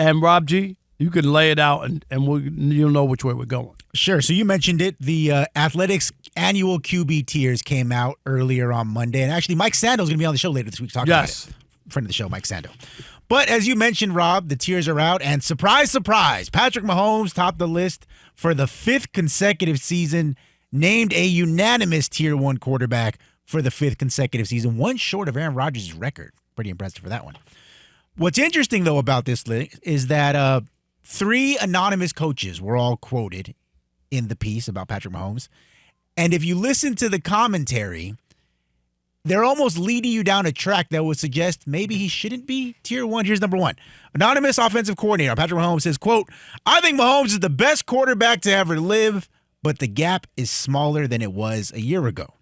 And Rob G, you can lay it out, and you'll know which way we're going. Sure. So you mentioned it. The Athletics annual QB tiers came out earlier on Monday. And actually, Mike Sando is going to be on the show later this week talking about it. Friend of the show, Mike Sando. But as you mentioned, Rob, the tiers are out. And surprise, surprise, Patrick Mahomes topped the list for the 5th consecutive season, named a unanimous Tier 1 quarterback for the 5th consecutive season, one short of Aaron Rodgers' record. Pretty impressive for that one. What's interesting, though, about this list is that 3 anonymous coaches were all quoted in the piece about Patrick Mahomes. And if you listen to the commentary, they're almost leading you down a track that would suggest maybe he shouldn't be Tier 1. Here's number 1. Anonymous offensive coordinator Patrick Mahomes says, quote, "I think Mahomes is the best quarterback to ever live, but the gap is smaller than it was a year ago."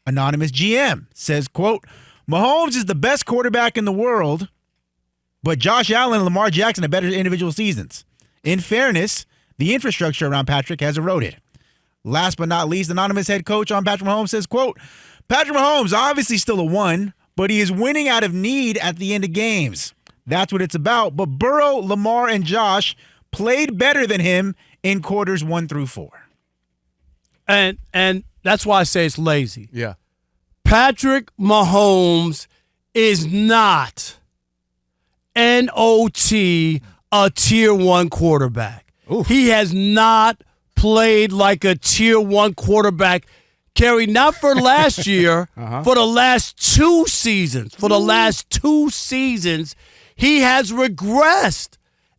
Anonymous GM says, quote, "Mahomes is the best quarterback in the world, but Josh Allen and Lamar Jackson have better individual seasons. In fairness, the infrastructure around Patrick has eroded." Last but not least, anonymous head coach on Patrick Mahomes says, quote, "Patrick Mahomes obviously still a 1, but he is winning out of need at the end of games. That's what it's about. But Burrow, Lamar, and Josh played better than him in quarters 1 through 4. And that's why I say it's lazy. Yeah. Patrick Mahomes is not NOT a Tier 1 quarterback. Oof. He has not played like a Tier 1 quarterback. Kerry, not for last year, for the last 2 seasons. For the last 2 seasons, he has regressed.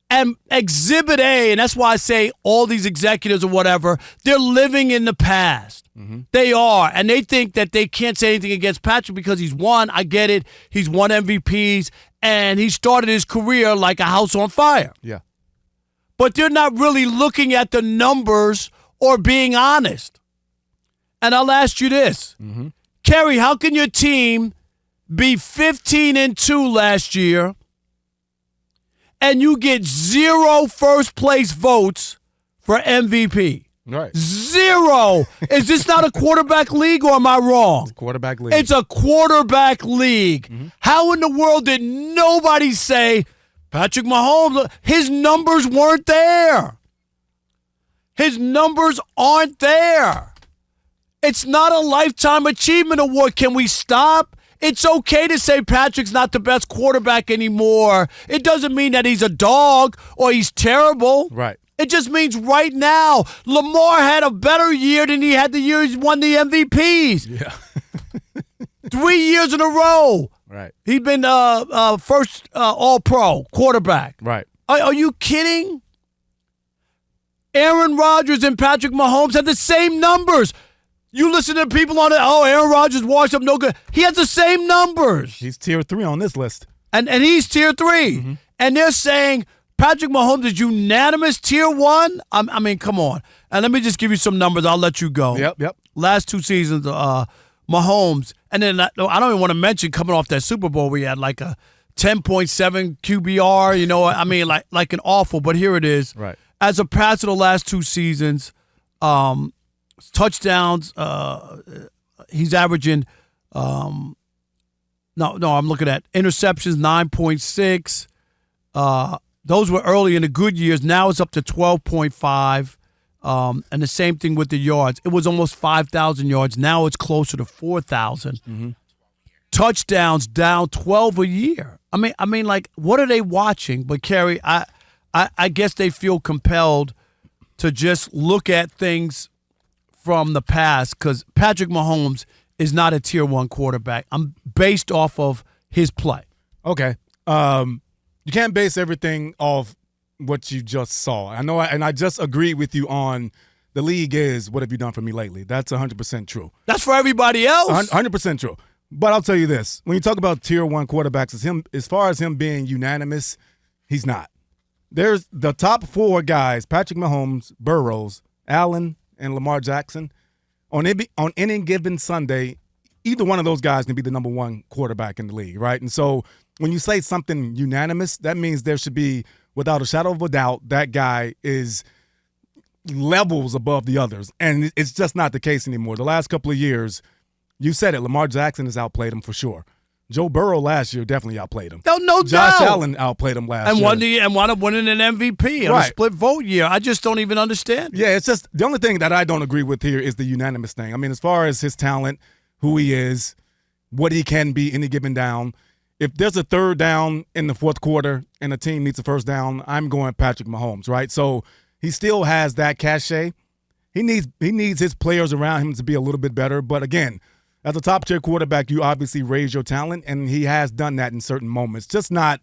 And Exhibit A, and that's why I say all these executives or whatever, they're living in the past. They are. And they think that they can't say anything against Patrick because he's won. I get it. He's won MVPs, and he started his career like a house on fire. Yeah. But they're not really looking at the numbers or being honest. And I'll ask you this. Kerry, how can your team be 15-2 last year and you get 0 first-place votes for MVP? Right. 0. Is this not a quarterback league, or am I wrong? It's a quarterback league. It's a quarterback league. How in the world did nobody say, Patrick Mahomes, his numbers weren't there? His numbers aren't there. It's not a Lifetime Achievement Award. Can we stop? It's okay to say Patrick's not the best quarterback anymore. It doesn't mean that he's a dog or he's terrible. Right. It just means right now, Lamar had a better year than he had the year he won the MVPs. Yeah. 3 years in a row. Right. He's been first All-Pro quarterback. Right. Are you kidding? Aaron Rodgers and Patrick Mahomes had the same numbers. You listen to people on it, Aaron Rodgers washed up, no good. He has the same numbers. He's Tier 3 on this list. And he's Tier 3. And they're saying Patrick Mahomes is unanimous Tier 1? I mean, come on. And let me just give you some numbers. I'll let you go. Yep. Last 2 seasons, Mahomes, and then I don't even want to mention coming off that Super Bowl, we had like a 10.7 QBR, you know, I mean, like an awful, but here it is. Right. As a passer the last 2 seasons, touchdowns, he's averaging, I'm looking at interceptions, 9.6. Those were early in the good years. Now it's up to 12.5. And the same thing with the yards. It was almost 5,000 yards. Now it's closer to 4,000. Touchdowns down 12 a year. I mean, like, what are they watching? But Kerry, I guess they feel compelled to just look at things from the past because Patrick Mahomes is not a Tier 1 quarterback. I'm based off of his play. Okay. You can't base everything off what you just saw. I know, and I just agreed with you on the league is what have you done for me lately. That's 100% true. That's for everybody else. 100% true. But I'll tell you this. When you talk about Tier 1 quarterbacks, as far as him being unanimous, he's not. There's the top 4 guys, Patrick Mahomes, Burrows, Allen, and Lamar Jackson. On any given Sunday, either one of those guys can be the number 1 quarterback in the league, right? And so when you say something unanimous, that means there should be, without a shadow of a doubt, that guy is levels above the others. And it's just not the case anymore. The last couple of years, you said it, Lamar Jackson has outplayed him for sure. Joe Burrow last year definitely outplayed him. No Josh doubt. Allen outplayed him last year. And wound up winning an MVP on a split vote year. I just don't even understand. Yeah, it's just the only thing that I don't agree with here is the unanimous thing. I mean, as far as his talent, who he is, what he can be any given down, if there's a third down in the fourth quarter and a team needs a first down, I'm going Patrick Mahomes, right? So he still has that cachet. He needs his players around him to be a little bit better. But again, as a top-tier quarterback, you obviously raise your talent, and he has done that in certain moments, just not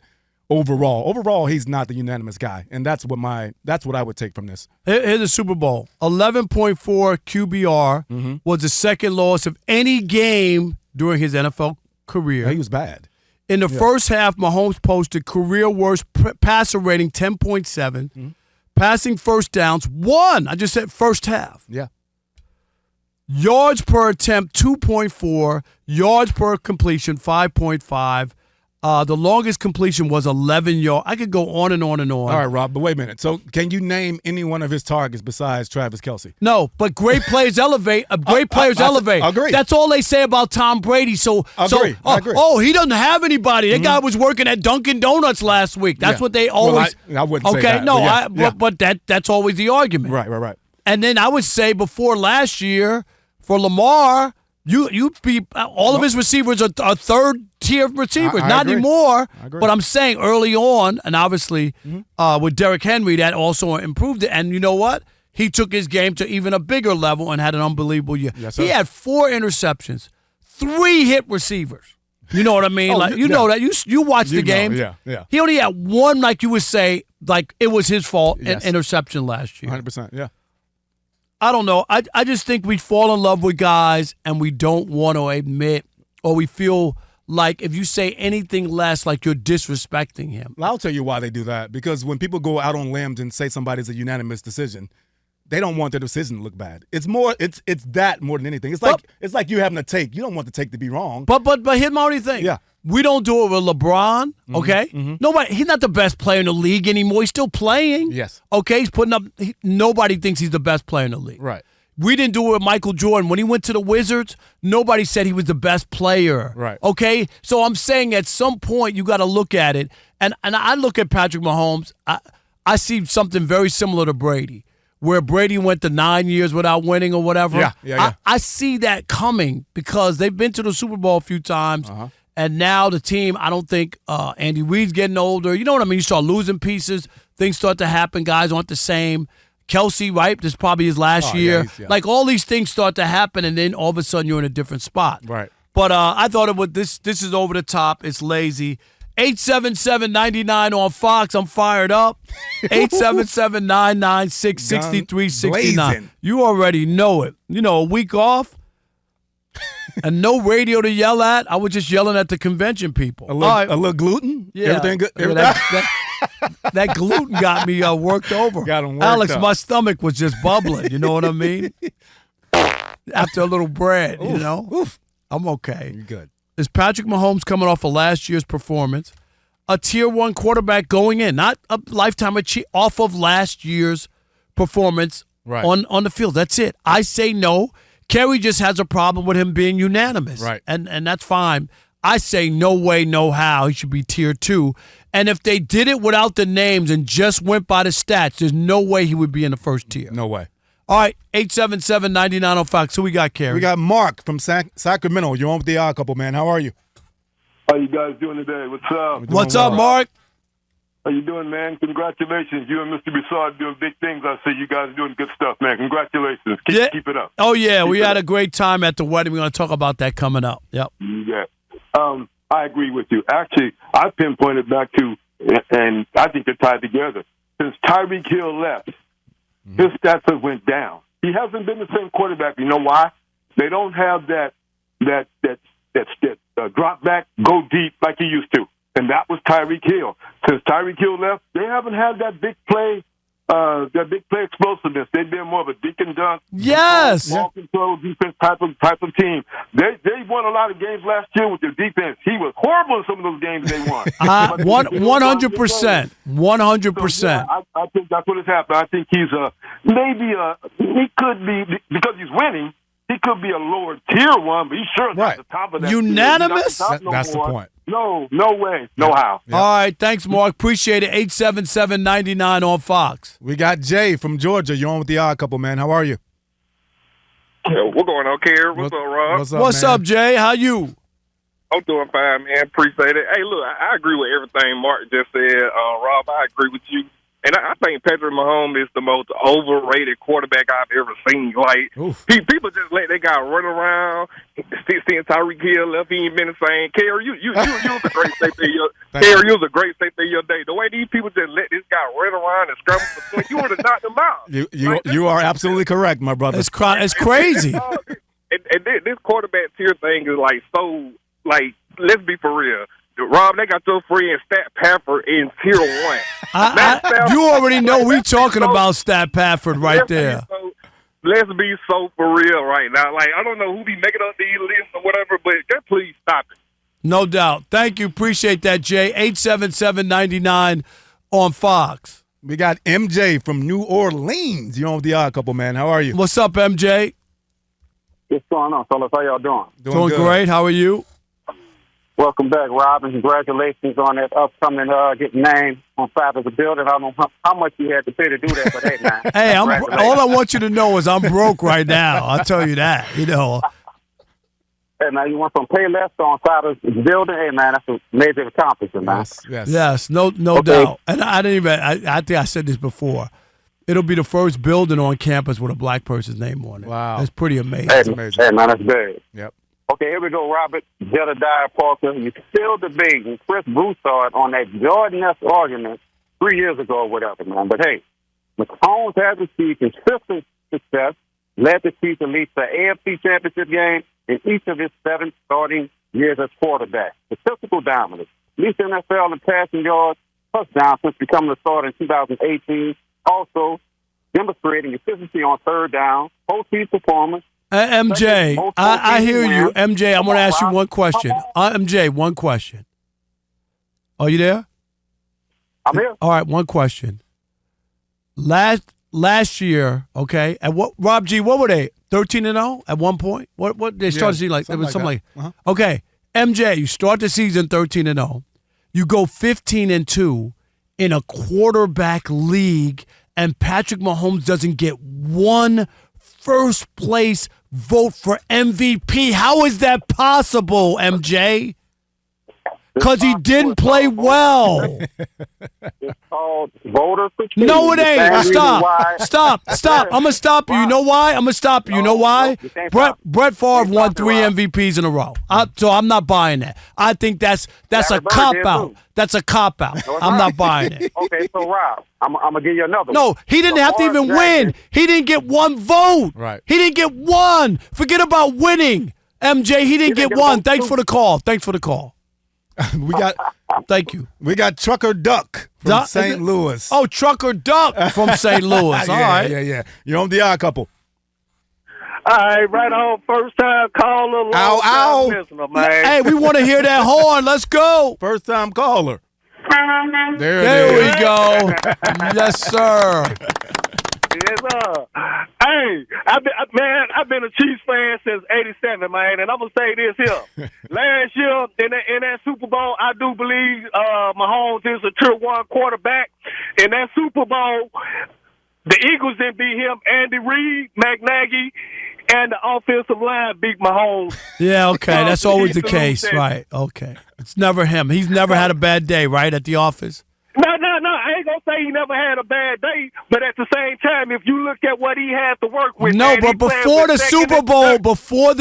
overall. Overall, he's not the unanimous guy, and that's what I would take from this. Here's the Super Bowl. 11.4 QBR was the second lowest of any game during his NFL career. Yeah, he was bad. In the first half, Mahomes posted career worst passer rating 10.7. Passing first downs, 1. I just said first half. Yeah. Yards per attempt, 2.4. Yards per completion, 5.5. The longest completion was 11 yards. I could go on and on and on. All right, Rob, but wait a minute. So can you name any one of his targets besides Travis Kelce? No, but great players elevate. Great players elevate. Agree. That's all they say about Tom Brady. I agree. He doesn't have anybody. That guy was working at Dunkin' Donuts last week. That's what they always. Well, I wouldn't say that. No, but that's always the argument. Right. And then I would say before last year for Lamar, you be all of his receivers are third-tier receivers. I Not agree. anymore. I agree. But I'm saying early on, and obviously with Derrick Henry, that also improved it. And you know what? He took his game to even a bigger level and had an unbelievable year. Yes, sir. He had 4 interceptions, 3 hit receivers. You know what I mean? Know that. You watched the game. Yeah. He only had 1, like you would say, like it was his fault, Yes. an interception last year. 100%, yeah. I don't know. I just think we fall in love with guys and we don't want to admit, or we feel like if you say anything less, like you're disrespecting him. Well, I'll tell you why they do that. Because when people go out on limbs and say somebody's a unanimous decision, they don't want their decision to look bad. It's that more than anything. It's like you having a take. You don't want the take to be wrong. But here's my only thing. Yeah. We don't do it with LeBron, okay? Nobody. He's not the best player in the league anymore. He's still playing. Yes. Okay, he's putting up – nobody thinks he's the best player in the league. Right. We didn't do it with Michael Jordan. When he went to the Wizards, nobody said he was the best player. Right. Okay? So I'm saying at some point you got to look at it. And I look at Patrick Mahomes. I see something very similar to Brady, where Brady went to 9 years without winning or whatever. Yeah. I see that coming because they've been to the Super Bowl a few times. And now the team, I don't think Andy Reid's getting older. You know what I mean? You start losing pieces. Things start to happen. Guys aren't the same. Kelce, right? This is probably his last year. Yeah. Like all these things start to happen, and then all of a sudden you're in a different spot. Right. But I thought it would. This is over the top. It's lazy. 877-99 on Fox. I'm fired up. 877-996-6369. You already know it. You know, a week off. And no radio to yell at. I was just yelling at the convention people. A little gluten? Yeah. Everything good? That gluten got me worked over. Got him worked Alex, up. my stomach was just bubbling. You know what I mean? After a little bread, you know? Oof. I'm okay. You're good. Is Patrick Mahomes coming off of last year's performance? A Tier 1 quarterback going in, not a lifetime achievement, off of last year's performance on the field. That's it. I say no. Kerry just has a problem with him being unanimous. Right. And that's fine. I say no way, no how. He should be Tier 2. And if they did it without the names and just went by the stats, there's no way he would be in the first tier. No way. All right, 877-99 on Fox. Who we got, Kerry? We got Mark from Sacramento. You're on with the Odd Couple, man. How are you? How you guys doing today? What's up? What's up, Mark? How you doing, man? Congratulations. You and Mr. Broussard doing big things. I see you guys doing good stuff, man. Congratulations. Keep it up. Oh, yeah. We had a great time at the wedding. We're going to talk about that coming up. Yep. Yeah. I agree with you. Actually, I pinpointed back to, and I think they're tied together. Since Tyreek Hill left, his stats have went down. He hasn't been the same quarterback. You know why? They don't have that drop back, go deep like he used to. And that was Tyreek Hill. Since Tyreek Hill left, they haven't had that big play explosiveness. They've been more of a dink and dunk, yes, ball control defense type of team. They won a lot of games last year with their defense. He was horrible in some of those games they won. 100%. 100%. So, yeah, I think that's what has happened. I think he's he could be, because he's winning. He could be a lower tier one, but he's sure not the top of that. Unanimous? That's the point. No way. No how. All right. Thanks, Mark. Appreciate it. 877-99 on Fox. We got Jay from Georgia. You're on with the Odd Couple, man. How are you? What's going on, Kerry? What's up, Rob? What's up, Jay? How you? I'm doing fine, man. Appreciate it. Hey, look, I agree with everything Mark just said. Rob, I agree with you. And I think Patrick Mahomes is the most overrated quarterback I've ever seen. Like, people just let that guy run around, seeing Tyreek Hill left, he ain't been the same. Kerry, you was a great safety of your Kerry, you was a great safety of your day. The way these people just let this guy run around and scramble for points, you would have knocked him out. You are absolutely correct, my brother. It's crazy. And this quarterback tier thing is like so. Like, let's be for real. Rob, they got your friend Stat Pafford in tier 1. You already know we talking about Stat Pafford right there. Let's be so for real right now. Like, I don't know who be making up these lists or whatever, but just please stop it. No doubt. Thank you. Appreciate that, Jay. 877-99 on Fox. We got MJ from New Orleans. You're on with the Odd Couple, man. How are you? What's up, MJ? What's going on, fellas? How y'all doing? Doing great. How are you? Welcome back, Rob, and congratulations on that upcoming getting name on Five as a Building. I don't know how much you had to pay to do that, but hey, man. Hey, all I want you to know is I'm broke right now. I'll tell you that. You know. Hey, man, you went from pay less on Five as a Building. Hey, man, that's a major accomplishment, man. Yes, no doubt. And I didn't even. I think I said this before. It'll be the first building on campus with a black person's name on it. Wow, that's pretty amazing. Hey, man, that's big. Yep. Okay, here we go, Robert. Jedediah Parker. You still debating Chris Broussard on that Jordan-esque argument 3 years ago or whatever, man. But hey, Mahomes has achieved consistent success, led the Chiefs at least the AFC Championship game in each of his 7 starting years as quarterback. Statistical dominance. Least NFL in passing yards, touchdowns since becoming a starter in 2018. Also, demonstrating efficiency on third down, postseason performance. MJ, I hear you. MJ, I'm going to ask you one question. MJ, one question. Are you there? I'm here. All right, one question. Last year, okay, at what Rob G, what were they? 13-0 at one point? What they started to see like there was something like okay. MJ, you start the season 13-0. You go 15-2 in a quarterback league, and Patrick Mahomes doesn't get one first place vote for MVP. How is that possible, MJ? Because he didn't play well. It's called voter fatigue. No, it ain't. Stop. I'm going to stop you. You know why? I'm going to stop you. You know why? Brett Favre won 3 MVPs in a row. So I'm not buying that. I think that's a cop-out. That's a cop-out. I'm not buying it. Okay, so Rob, I'm going to give you another one. No, he didn't have to even win. He didn't get one vote. Right. He didn't get one. Forget about winning. MJ, he didn't get one. Thanks for the call. Thank you. We got Trucker Duck from St. Louis. Oh, Trucker Duck from St. Louis. All right. Yeah. You're on the Odd Couple. All right, right on. First time caller. Ow. Listener, man. Hey, we want to hear that horn. Let's go. First time caller. There we go. Yes, sir. Yes, sir. Hey, I've been a Chiefs fan since '87, man, and I'm gonna say this here. Last year in that Super Bowl, I do believe Mahomes is a tier 1 quarterback. In that Super Bowl, the Eagles didn't beat him. Andy Reid, McNaghy, and the offensive line beat Mahomes. Yeah, okay, that's always the case, right? Okay, it's never him. He's never had a bad day, right, at the office. No. I ain't gonna say he never had a bad day, but at the same time, if you look at what he had to work with, no, man, but before the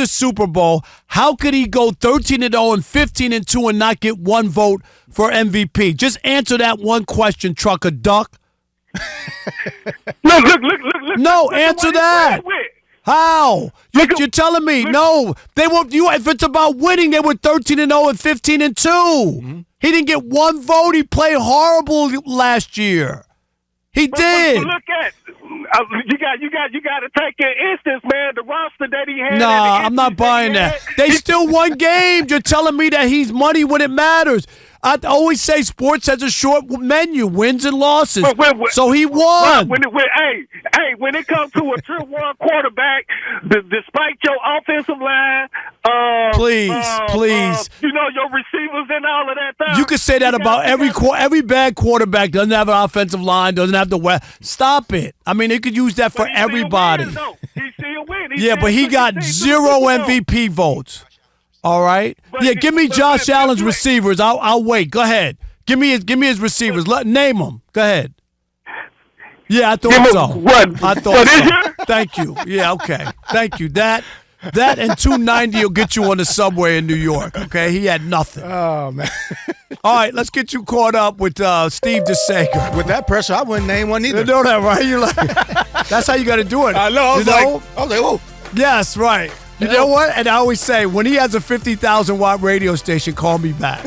Super Bowl, how could he go 13-0 and 15-2 and not get one vote for MVP? Just answer that one question, Trucker Duck. Look. No, answer that. How? You're telling me no? They won't. If it's about winning, they were 13-0 and 15-2. Mm-hmm. He didn't get one vote. He played horrible last year. He did. Look at you got to take an instance, man. The roster that he had. Nah, I'm not buying that. They still won games. You're telling me that he's money when it matters. I always say sports has a short menu, wins and losses. When- So he won. When it comes to a tier 1 quarterback, despite your offensive line, Please. your receivers and all of that stuff. You could say that about every bad quarterback doesn't have an offensive line, doesn't have the Stop it. I mean, they could use that for everybody. He still win. But he got 0 MVP votes. All right. Give me Josh Allen's receivers. I'll wait. Go ahead. Give me his receivers. Name them. Go ahead. Yeah, I thought so. What? I thought so. Thank you. Yeah, okay. Thank you. That and 290 will get you on the subway in New York. Okay, he had nothing. Oh man. All right, let's get you caught up with Steve DeSager. With that pressure, I wouldn't name one either. You know that, right? You're like, that's how you got to do it. I know. I was like, whoa. Yes, right. You know what? And I always say, when he has a 50,000 watt radio station, call me back.